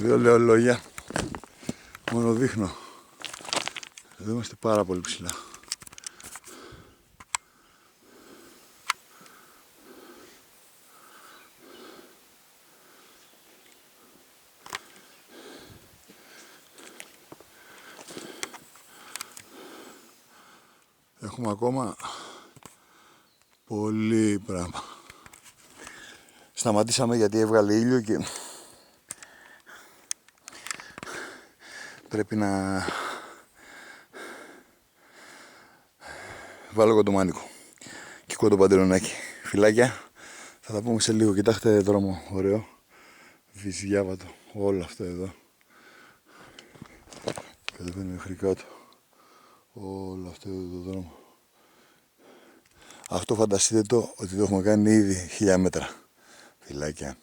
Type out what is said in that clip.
Δεν λέω λόγια. Μόνο δείχνω. Εδώ είμαστε πάρα πολύ ψηλά. Έχουμε ακόμα πολύ πράγμα. Σταματήσαμε γιατί έβγαλε ήλιο και πρέπει να βάλω κοντομάνικο και κόντο παντελονάκι. Φιλάκια, θα τα πούμε σε λίγο. Κοιτάξτε δρόμο, ωραίο, βυζιάβατο, όλο αυτό εδώ. Κατεβαίνουμε μέχρι κάτω, όλο αυτό εδώ το δρόμο. Αυτό φανταστείτε το ότι το έχουμε κάνει ήδη 1000 μέτρα. Φιλάκια.